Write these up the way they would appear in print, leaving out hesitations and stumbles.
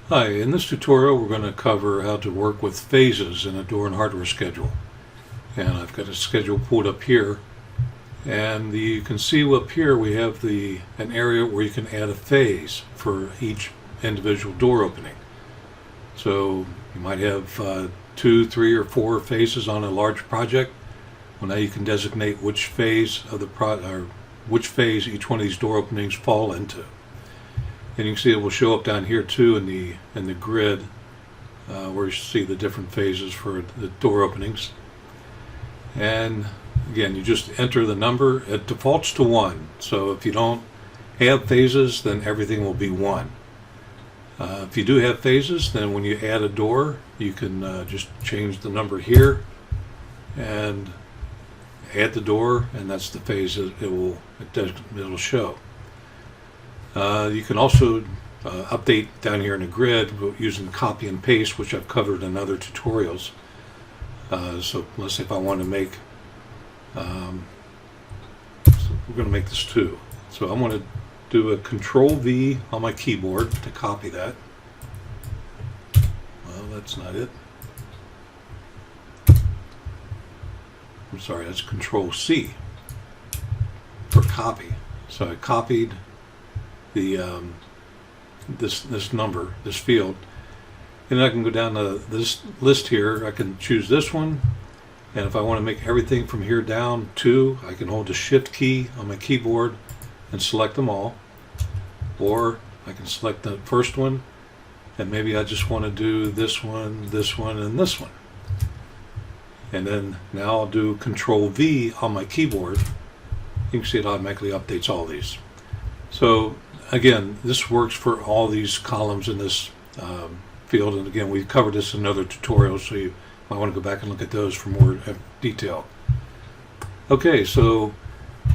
Hi, in this tutorial we're going to cover how to work with phases in a door and hardware schedule. And I've got a schedule pulled up here, and you can see up here we have an area where you can add a phase for each individual door opening. So you might have 2, 3, or 4 phases on a large project. Well, now you can designate which phase of which phase each one of these door openings fall into. And you can see it will show up down here too in the grid where you see the different phases for the door openings. And again, you just enter the number. It defaults to 1. So if you don't have phases, then everything will be 1. If you do have phases, then when you add a door, you can just change the number here and add the door, and that's the phase it'll show. You can also update down here in the grid using copy and paste, which I've covered in other tutorials. So let's say if I want to make, so we're going to make this 2. So I'm going to do a Control V on my keyboard to copy that. Well, that's not it. I'm sorry, that's Control C for copy. So I copied this number, this field, and I can go down to this list here. I can choose this one, and if I want to make everything from here down 2, I can hold the Shift key on my keyboard and select them all, or I can select the first one, and maybe I just want to do this one, and this one, and then now I'll do Control V on my keyboard. You can see it automatically updates all these. So again, this works for all these columns in this field, and again, we've covered this in other tutorials, so you might want to go back and look at those for more detail. Okay, so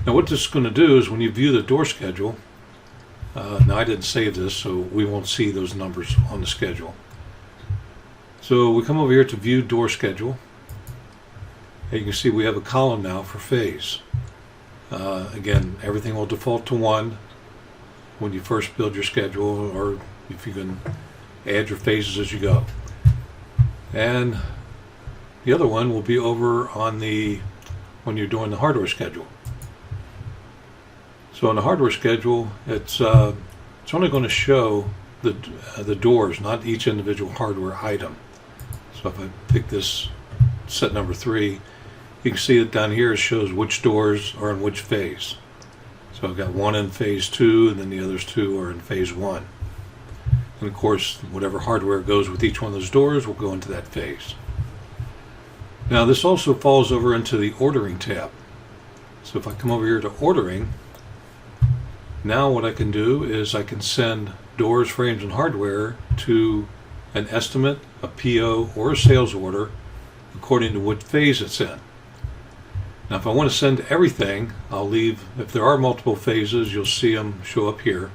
now what this is going to do is when you view the door schedule, now I didn't save this, so we won't see those numbers on the schedule. So we come over here to view door schedule, and you can see we have a column now for phase. Again, everything will default to 1 when you first build your schedule, or if you can add your phases as you go. And the other one will be over on when you're doing the hardware schedule. So on the hardware schedule, it's only going to show the doors, not each individual hardware item. So if I pick this set number 3, you can see that down here it shows which doors are in which phase. So I've got 1 in phase 2, and then the others 2 are in phase 1. And of course, whatever hardware goes with each one of those doors will go into that phase. Now this also falls over into the ordering tab. So if I come over here to ordering, now what I can do is I can send doors, frames, and hardware to an estimate, a PO, or a sales order according to what phase it's in. Now if I want to send everything, I'll leave, if there are multiple phases, you'll see them show up here.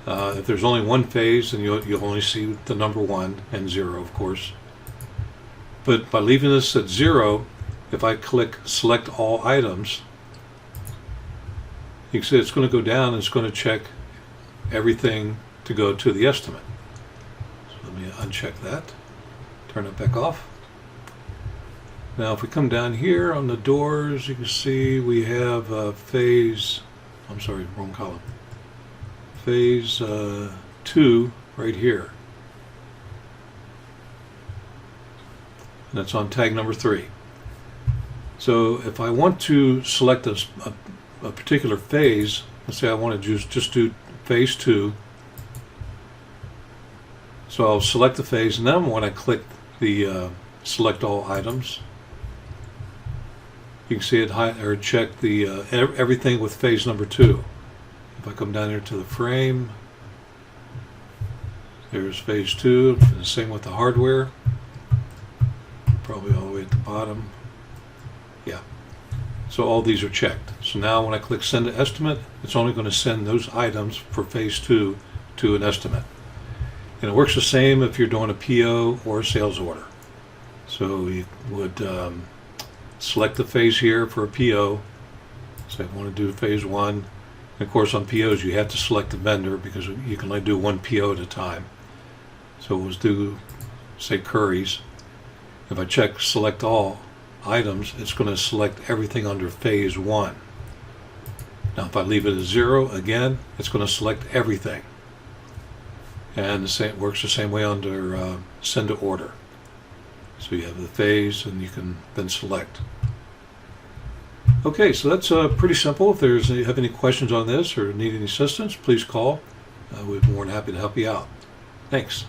If there's only one phase, then you'll only see the number 1 and 0, of course. But by leaving this at 0, if I click Select All Items, you can see it's going to go down and it's going to check everything to go to the estimate. So let me uncheck that, turn it back off. Now if we come down here on the doors, you can see we have phase, I'm sorry, wrong column, phase 2 right here. And that's on tag number 3. So if I want to select a particular phase, let's say I want to just do phase 2. So I'll select the phase, and then when I click the select all items, you can see it check everything with phase number 2. If I come down here to the frame, there's phase 2, and the same with the hardware. Probably all the way at the bottom. Yeah. So all these are checked. So now when I click send to estimate, it's only going to send those items for phase 2 to an estimate. And it works the same if you're doing a PO or a sales order. So you would select the phase here for a PO. So I want to do phase 1. And of course on POs you have to select the vendor because you can only do one PO at a time. So we'll do, say, curries. If I check select all items, it's going to select everything under phase 1. Now if I leave it as 0, again, it's going to select everything. And the same works the same way under send to order. So you have the phase and you can then select. Okay, so that's pretty simple. If you have any questions on this or need any assistance, please call. We'd be more than happy to help you out. Thanks.